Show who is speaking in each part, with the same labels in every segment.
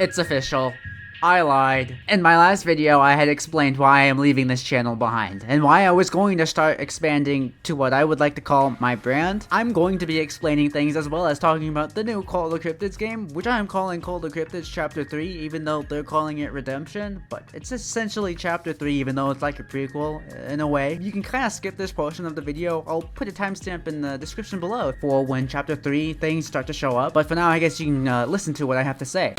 Speaker 1: It's official. I lied. In my last video, I had explained why I am leaving this channel behind, and why I was going to start expanding to what I would like to call my brand. I'm going to be explaining things as well as talking about the new Call of the Cryptids game, which I am calling Call of the Cryptids Chapter 3, even though they're calling it Redemption, but it's essentially Chapter 3, even though it's like a prequel, in a way. You can kind of skip this portion of the video. I'll put a timestamp in the description below for when Chapter 3 things start to show up, but for now, I guess you can listen to what I have to say.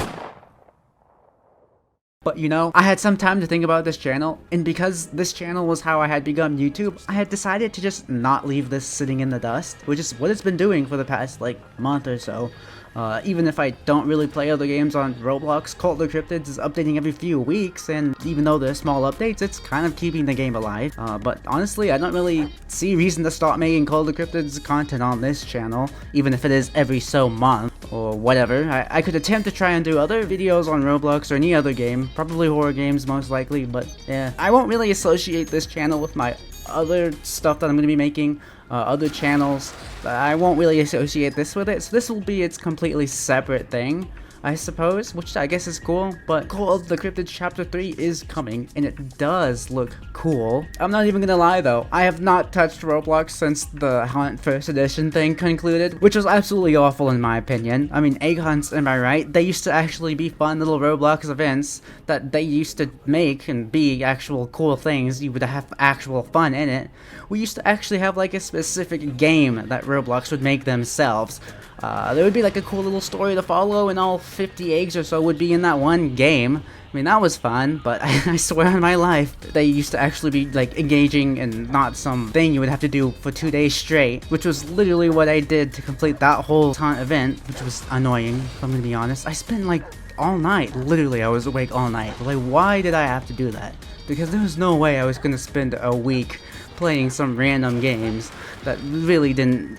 Speaker 1: But you know, I had some time to think about this channel, and because this channel was how I had begun YouTube, I had decided to just not leave this sitting in the dust, which is what it's been doing for the past, like, month or so. Even if I don't really play other games on Roblox, Call of the Cryptids is updating every few weeks, and even though they're small updates, it's kind of keeping the game alive. But honestly, I don't really see reason to stop making Call of the Cryptids content on this channel, even if it is every so month, or whatever. I could attempt to try and do other videos on Roblox or any other game, probably horror games most likely, but yeah. I won't really associate this channel with my other stuff that I'm going to be making, other channels. I won't really associate this with it, so this will be its completely separate thing, I suppose, which I guess is cool. But Call of the Cryptids Chapter 3 is coming, and it does look cool. I'm not even gonna lie though, I have not touched Roblox since the Hunt First Edition thing concluded, which was absolutely awful in my opinion. I mean, egg hunts, am I right? They used to actually be fun little Roblox events that they used to make and be actual cool things. You would have actual fun in it. We used to actually have like a specific game that Roblox would make themselves. There would be like a cool little story to follow, and all 50 eggs or so would be in that one game. I mean, that was fun, but I swear on my life, they used to actually be like engaging and not some thing you would have to do for 2 days straight, which was literally what I did to complete that whole event, which was annoying, if I'm gonna be honest. I spent like all night, literally I was awake all night. Like, why did I have to do that? Because there was no way I was gonna spend a week playing some random games that really didn't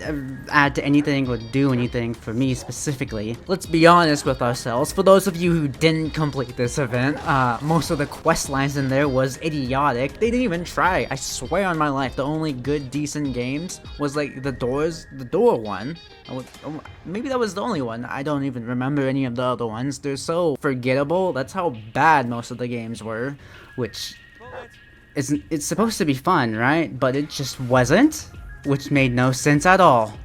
Speaker 1: add to anything or do anything for me specifically. Let's be honest with ourselves. For those of you who didn't complete this event, most of the quest lines in there was idiotic. They didn't even try. I swear on my life, the only good, decent games was like the door one. Maybe that was the only one. I don't even remember any of the other ones. They're so forgettable. That's how bad most of the games were, which it's supposed to be fun, right? But it just wasn't, which made no sense at all.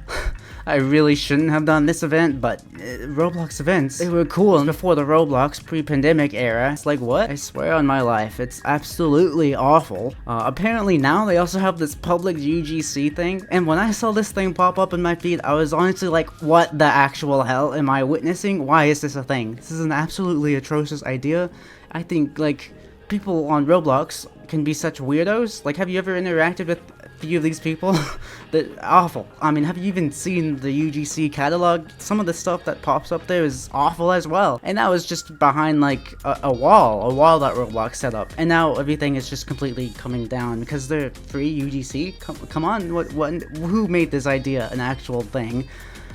Speaker 1: I really shouldn't have done this event, but Roblox events, they were cool before the Roblox pre-pandemic era. It's like, what? I swear on my life, it's absolutely awful. Apparently now they also have this public UGC thing, and when I saw this thing pop up in my feed, I was honestly like, what the actual hell am I witnessing? Why is this a thing? This is an absolutely atrocious idea. I think, like, people on Roblox can be such weirdos. Like, have you ever interacted with a few of these people? They're awful. I mean, have you even seen the UGC catalog? Some of the stuff that pops up there is awful as well. And that was just behind like a wall that Roblox set up. And now everything is just completely coming down because they're free UGC. Come on, who made this idea an actual thing?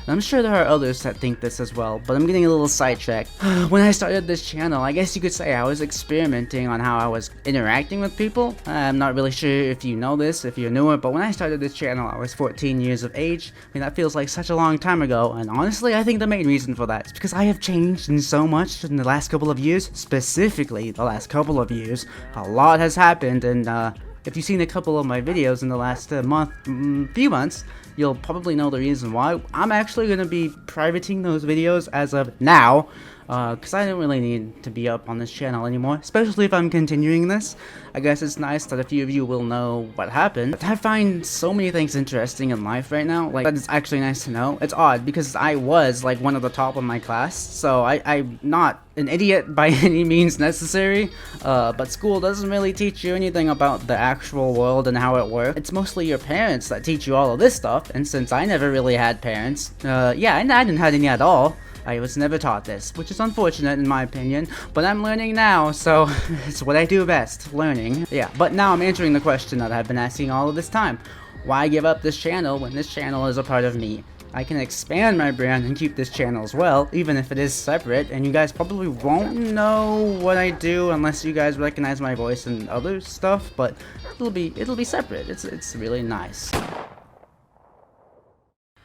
Speaker 1: I'm sure there are others that think this as well, but I'm getting a little sidetracked. When I started this channel, I guess you could say I was experimenting on how I was interacting with people. I'm not really sure if you know this, if you're newer, but when I started this channel, I was 14 years of age. I mean, that feels like such a long time ago, and honestly, I think the main reason for that is because I have changed in so much in the last couple of years, specifically the last couple of years. A lot has happened, and if you've seen a couple of my videos in the last few months, you'll probably know the reason why. I'm actually going to be privating those videos as of now, because I don't really need to be up on this channel anymore, especially if I'm continuing this. I guess it's nice that a few of you will know what happened. I find so many things interesting in life right now, like, that is actually nice to know. It's odd, because I was, like, one of the top of my class, so I'm not an idiot by any means necessary, but school doesn't really teach you anything about the actual world and how it works. It's mostly your parents that teach you all of this stuff, and since I never really had parents, yeah, I didn't have any at all. I was never taught this, which is unfortunate in my opinion, but I'm learning now, so it's what I do best, learning. Yeah, but now I'm answering the question that I've been asking all of this time. Why give up this channel when this channel is a part of me? I can expand my brand and keep this channel as well, even if it is separate, and you guys probably won't know what I do unless you guys recognize my voice and other stuff, but it'll be separate. It's really nice.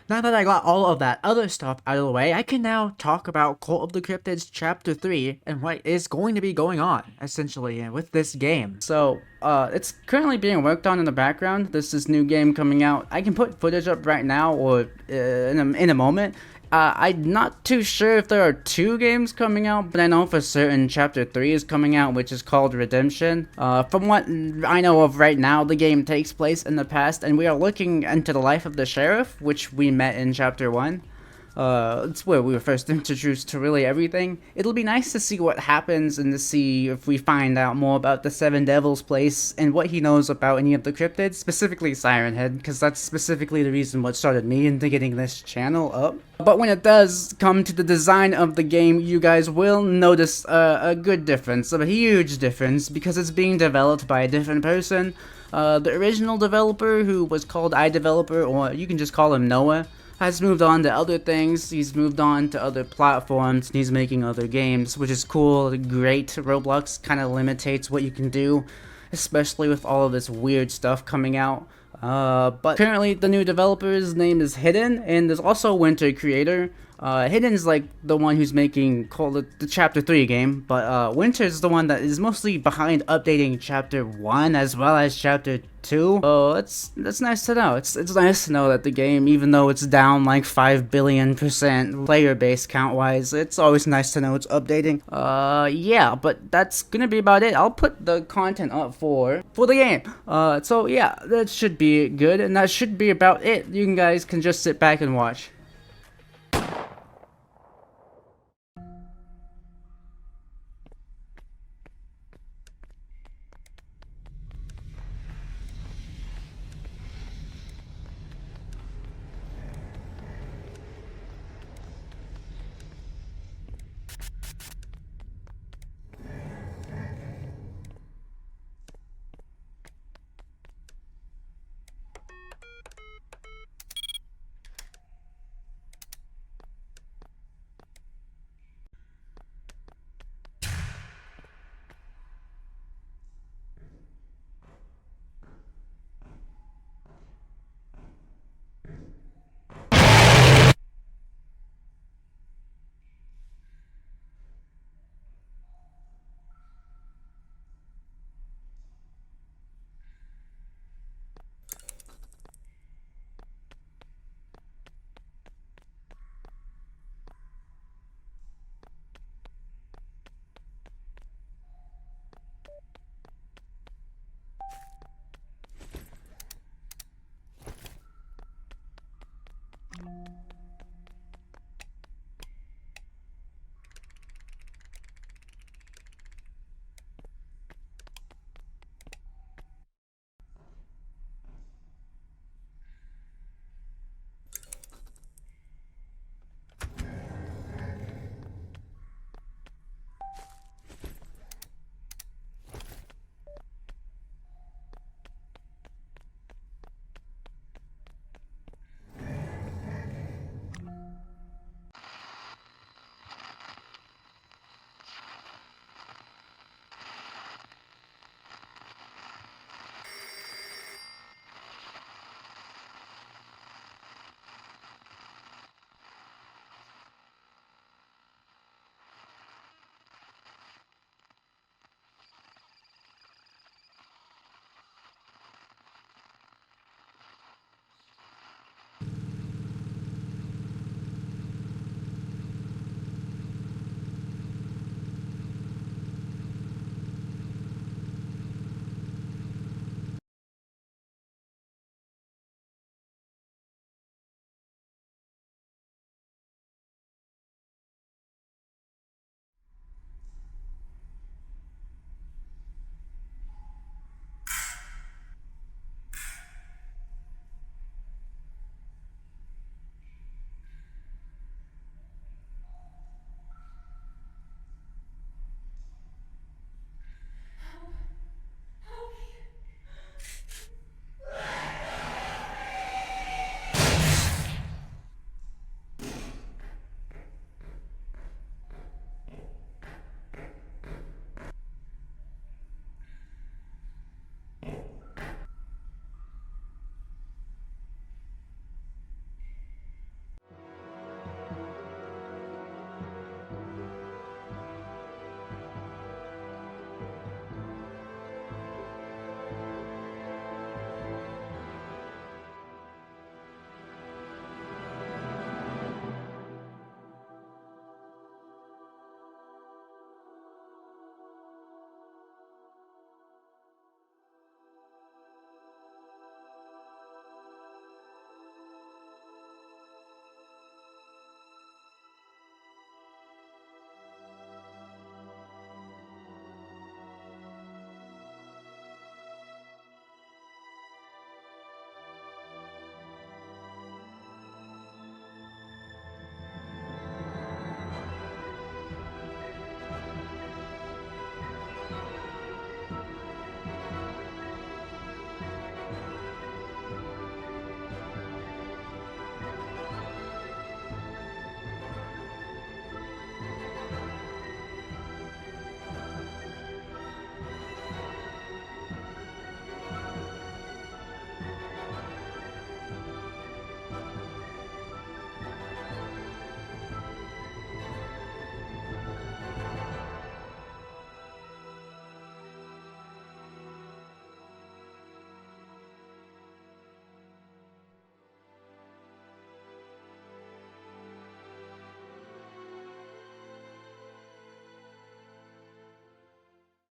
Speaker 1: Now that I got all of that other stuff out of the way, I can now talk about Cult of the Cryptids Chapter 3 and what is going to be going on, essentially, with this game. So, it's currently being worked on in the background. This is new game coming out. I can put footage up right now or in a moment. I'm not too sure if there are 2 games coming out, but I know for certain Chapter 3 is coming out, which is called Redemption. From what I know of right now, the game takes place in the past, and we are looking into the life of the sheriff, which we met in Chapter 1. It's where we were first introduced to really everything. It'll be nice to see what happens and to see if we find out more about the Seven Devils place and what he knows about any of the cryptids, specifically Siren Head, because that's specifically the reason what started me into getting this channel up. But when it does come to the design of the game, you guys will notice a good difference, a huge difference, because it's being developed by a different person. The original developer, who was called iDeveloper, or you can just call him Noah, has moved on to other things. He's moved on to other platforms, and he's making other games, which is cool, great. Roblox kind of limitates what you can do, especially with all of this weird stuff coming out. But currently the new developer's name is Hidden, and there's also a Winter creator. Hidden's like the one who's making the Chapter 3 game, but Winter's the one that is mostly behind updating Chapter 1 as well as Chapter 2. Oh, that's nice to know. It's nice to know that the game, even though it's down like 5 billion% player base count-wise, it's always nice to know it's updating. Yeah, but that's gonna be about it. I'll put the content up for the game. So yeah, that should be good, and that should be about it. You guys can just sit back and watch.